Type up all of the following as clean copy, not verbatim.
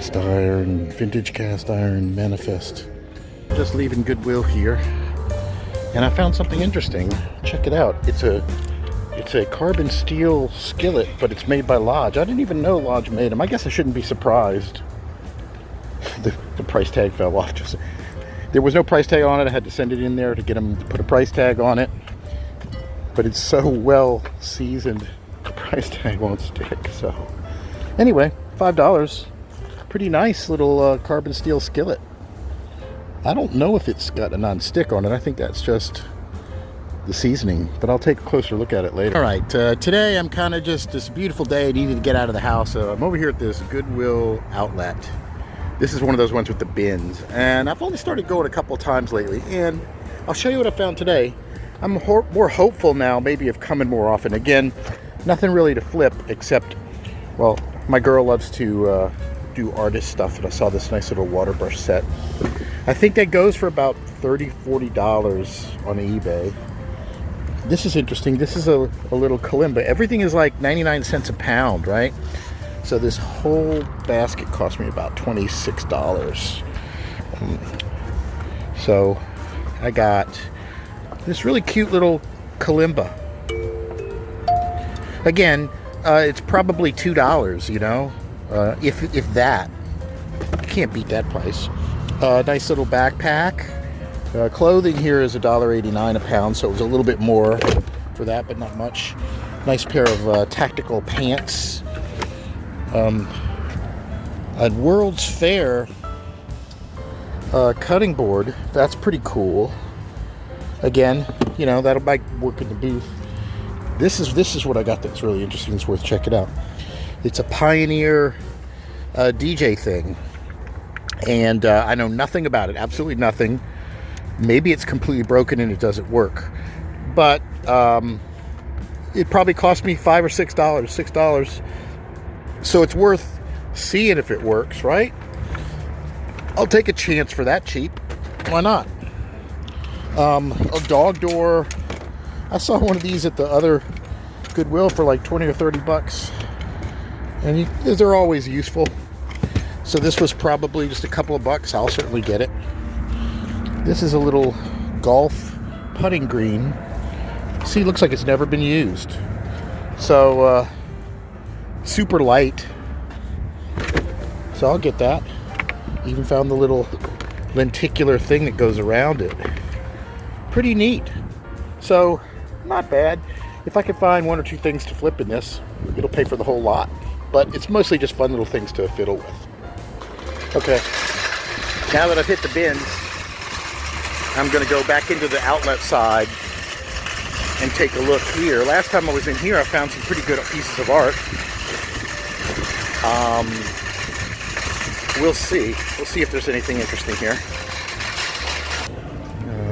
Cast iron, vintage cast iron manifest. Just leaving Goodwill here, and I found something interesting. Check it out. It's a carbon steel skillet, but it's made by Lodge. I didn't even know Lodge made them. I guess I shouldn't be surprised. The price tag fell off. There was no price tag on it. I had to send it in there to get them to put a price tag on it. But it's so well seasoned, the price tag won't stick. So anyway, $5. Pretty nice little carbon steel skillet. I don't know if it's got a non-stick on it. I think that's just the seasoning, but I'll take a closer look at it later. All right, today I'm kind of just, this beautiful day, I needed to get out of the house. So I'm over here at this Goodwill outlet. This is one of those ones with the bins, and I've only started going a couple of times lately, and I'll show you what I found today. I'm more hopeful now, maybe, of coming more often. Again, nothing really to flip except, well, my girl loves to do artist stuff, and I saw this nice little water brush set. I think that goes for about $30, $40 on eBay. This is interesting. This is a little kalimba. Everything is like 99 cents a pound, right? So this whole basket cost me about $26. So I got this really cute little kalimba. Again, it's probably $2, you know, if that. You can't beat that price. Nice little backpack. Clothing here is $1.89 a pound, so it was a little bit more for that, but not much. Nice pair of tactical pants. A World's Fair cutting board. That's pretty cool. Again, you know, that'll might work in the booth. This is what I got that's really interesting. It's worth checking out. It's a Pioneer DJ thing, and I know nothing about it. Absolutely nothing. Maybe it's completely broken and it doesn't work, but it probably cost me $5 or $6. So it's worth seeing if it works, right? I'll take a chance for that cheap. Why not? A dog door. I saw one of these at the other Goodwill for like 20 or 30 bucks. And they're always useful. So this was probably just a couple of bucks. I'll certainly get it. This is a little golf putting green. See, it looks like it's never been used. So, super light. So I'll get that. Even found the little lenticular thing that goes around it. Pretty neat. So, not bad. If I can find one or two things to flip in this, it'll pay for the whole lot. But it's mostly just fun little things to fiddle with. Okay. Now that I've hit the bins, I'm going to go back into the outlet side and take a look here. Last time I was in here, I found some pretty good pieces of art. We'll see. We'll see if there's anything interesting here.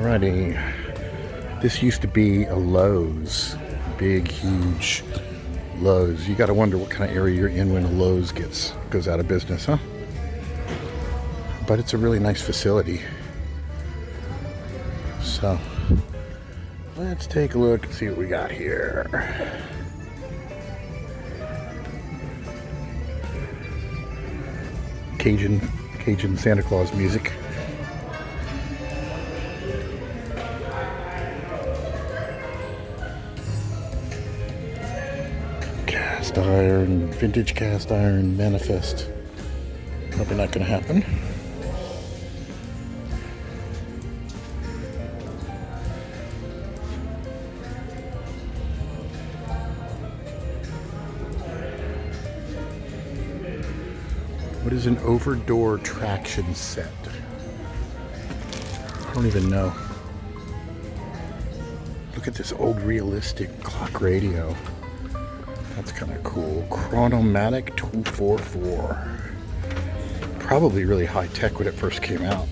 Alrighty. This used to be a Lowe's. Big, huge Lowe's. You got to wonder what kind of area you're in when a Lowe's goes out of business, huh? But it's a really nice facility. So, let's take a look and see what we got here. Cajun Santa Claus music. Cast iron, vintage cast iron manifest. Probably not going to happen. What is an over-door traction set? I don't even know. Look at this old realistic clock radio. That's kind of cool. Chronomatic 244. Probably really high tech when it first came out.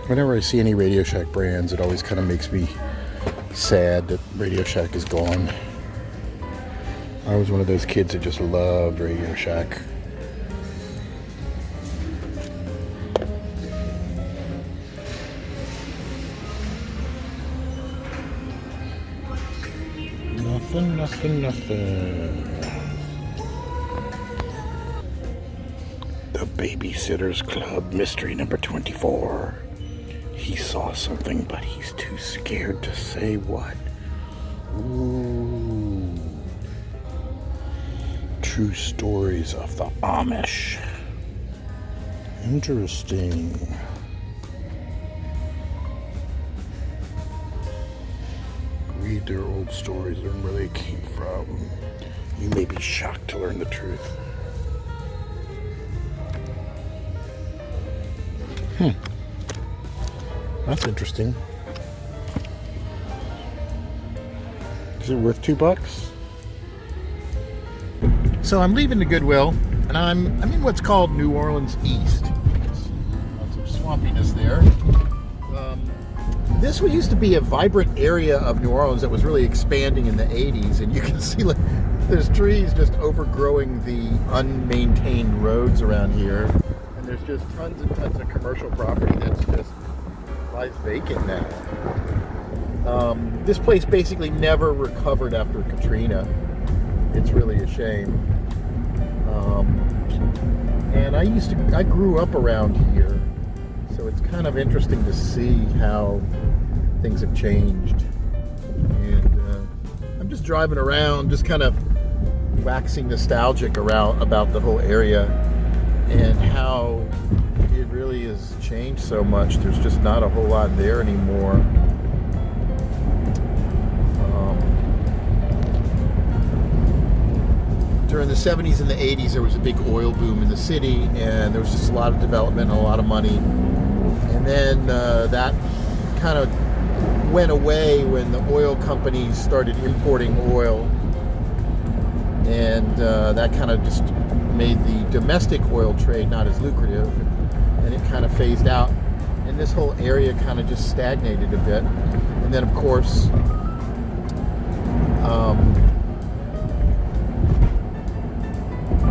Whenever I see any Radio Shack brands, it always kind of makes me sad that Radio Shack is gone. I was one of those kids that just loved Radio Shack. Nothing, nothing, nothing. The Babysitter's Club, mystery number 24. He saw something, but he's too scared to say what. Ooh. True stories of the Amish. Interesting. Read their old stories, learn where they came from. You may be shocked to learn the truth. That's interesting. Is it worth $2? So I'm leaving the Goodwill, and I'm in what's called New Orleans East. Lots of swampiness there. This used to be a vibrant area of New Orleans that was really expanding in the 80s, and you can see like there's trees just overgrowing the unmaintained roads around here, and there's just tons and tons of commercial property that's just lies vacant now. This place basically never recovered after Katrina. It's really a shame. And I grew up around here, so it's kind of interesting to see how things have changed. And I'm just driving around, just kind of waxing nostalgic about the whole area and how it really has changed so much. There's just not a whole lot there anymore. During the 70s and the 80s, there was a big oil boom in the city, and there was just a lot of development and a lot of money. And then that kind of went away when the oil companies started importing oil, and that kind of just made the domestic oil trade not as lucrative, and it kind of phased out, and this whole area kind of just stagnated a bit. And then, of course,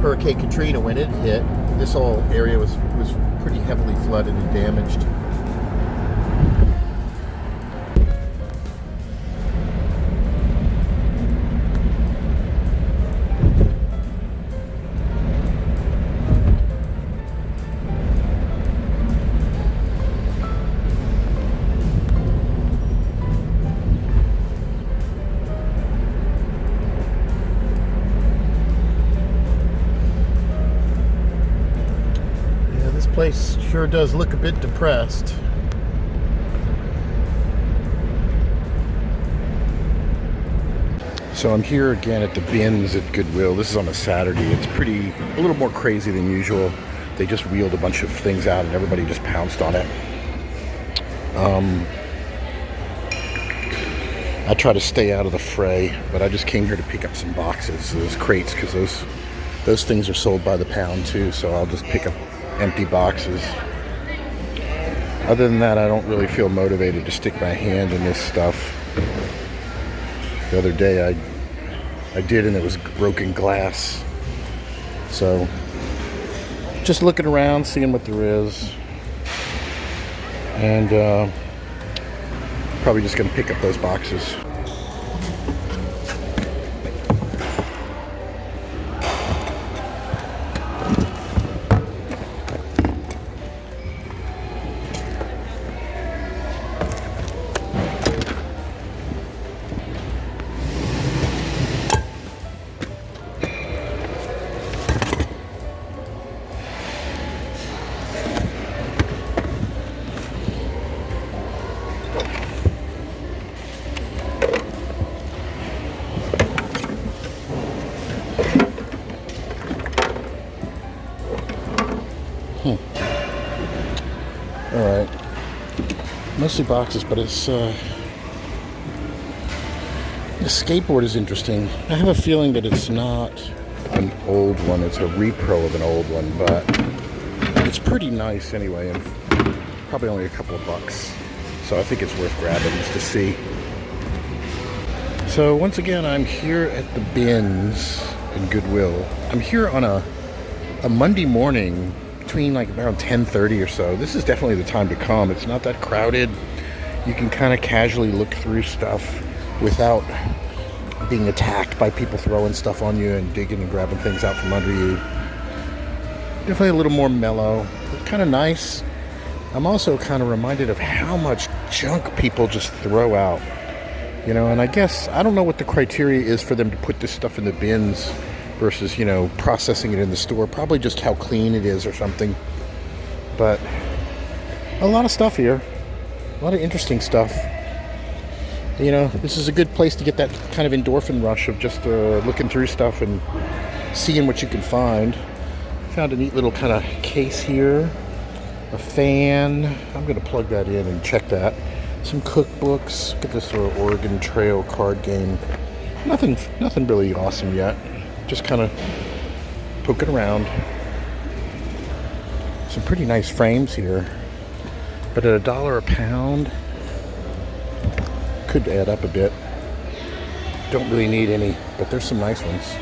Hurricane Katrina, when it hit, this whole area was pretty heavily flooded and damaged. Place sure does look a bit depressed. So I'm here again at the bins at Goodwill. This is on a Saturday. It's a little more crazy than usual. They just wheeled a bunch of things out and everybody just pounced on it. I try to stay out of the fray, but I just came here to pick up some boxes, those crates, because those things are sold by the pound too, so I'll just pick up empty boxes. Other than that, I don't really feel motivated to stick my hand in this stuff. The other day I did, and it was broken glass. So just looking around, seeing what there is, and probably just gonna pick up those boxes. Alright, mostly boxes, but it's the skateboard is interesting. I have a feeling that it's not an old one, it's a repro of an old one, but it's pretty nice anyway, and probably only a couple of bucks, so I think it's worth grabbing just to see. So once again, I'm here at the bins in Goodwill. I'm here on a Monday morning between like around 10:30 or so. This is definitely the time to come. It's not that crowded. You can kind of casually look through stuff without being attacked by people throwing stuff on you and digging and grabbing things out from under you. Definitely a little more mellow, but kind of nice. I'm also kind of reminded of how much junk people just throw out. You know, and I guess, I don't know what the criteria is for them to put this stuff in the bins versus, you know, processing it in the store. Probably just how clean it is or something. But a lot of stuff here. A lot of interesting stuff. You know, this is a good place to get that kind of endorphin rush of just looking through stuff and seeing what you can find. Found a neat little kind of case here. A fan. I'm going to plug that in and check that. Some cookbooks. Look at this little Oregon Trail card game. Nothing really awesome yet. Just kind of poking around. Some pretty nice frames here. But at $1 a pound, could add up a bit. Don't really need any, but there's some nice ones.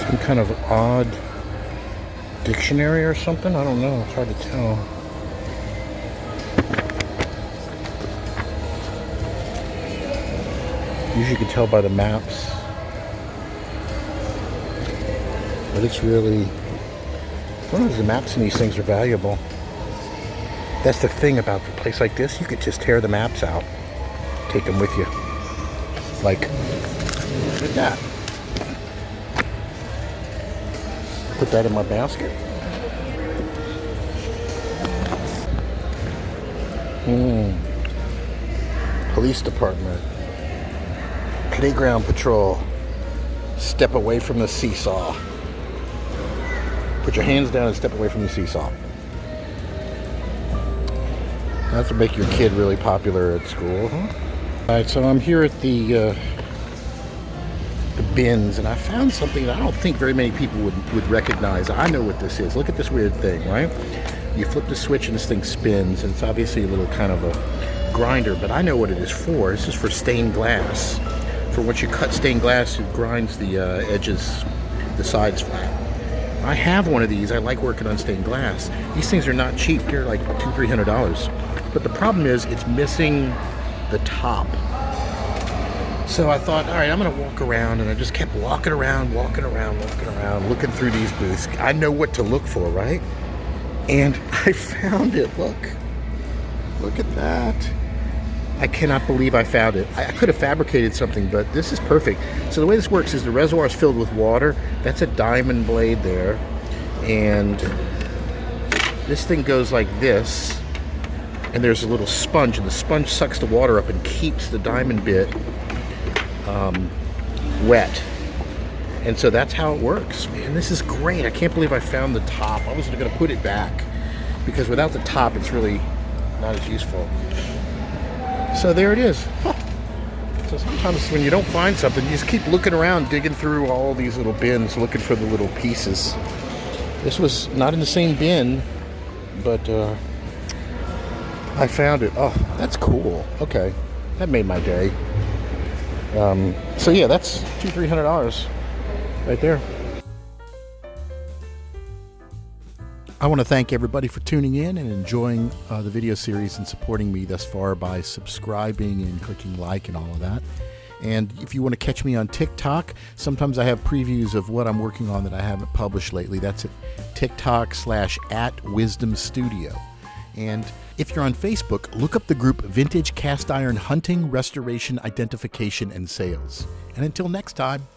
Some kind of odd dictionary or something? I don't know. It's hard to tell. Usually you can tell by the maps. But it's really... Sometimes the maps in these things are valuable. That's the thing about a place like this. You could just tear the maps out. Take them with you. Like, look at that. Put that in my basket. Police department. Playground patrol. Step away from the seesaw. Put your hands down and step away from the seesaw. That's to make your kid really popular at school, huh? Alright, so I'm here at the bins, and I found something that I don't think very many people would recognize. I know what this is. Look at this weird thing, right? You flip the switch and this thing spins, and it's obviously a little kind of a grinder, but I know what it is for. This is for stained glass. For once you cut stained glass, it grinds the edges, the sides flat. I have one of these. I like working on stained glass. These things are not cheap. They're like $200-300. But the problem is it's missing the top. So I thought, all right, I'm going to walk around, and I just kept walking around, looking through these booths. I know what to look for, right? And I found it. Look at that. I cannot believe I found it. I could have fabricated something, but this is perfect. So the way this works is the reservoir is filled with water. That's a diamond blade there. And this thing goes like this. And there's a little sponge, and the sponge sucks the water up and keeps the diamond bit wet. And so that's how it works. Man, this is great. I can't believe I found the top. I was going to put it back because without the top, it's really not as useful. So there it is. So sometimes when you don't find something, you just keep looking around, digging through all these little bins, looking for the little pieces. This was not in the same bin, but I found it. Oh, that's cool. Okay, that made my day. So yeah, that's $200-300 right there. I want to thank everybody for tuning in and enjoying the video series and supporting me thus far by subscribing and clicking like and all of that. And if you want to catch me on TikTok, sometimes I have previews of what I'm working on that I haven't published lately. That's at TikTok/@WisdomStudio. And if you're on Facebook, look up the group Vintage Cast Iron Hunting, Restoration, Identification, and Sales. And until next time,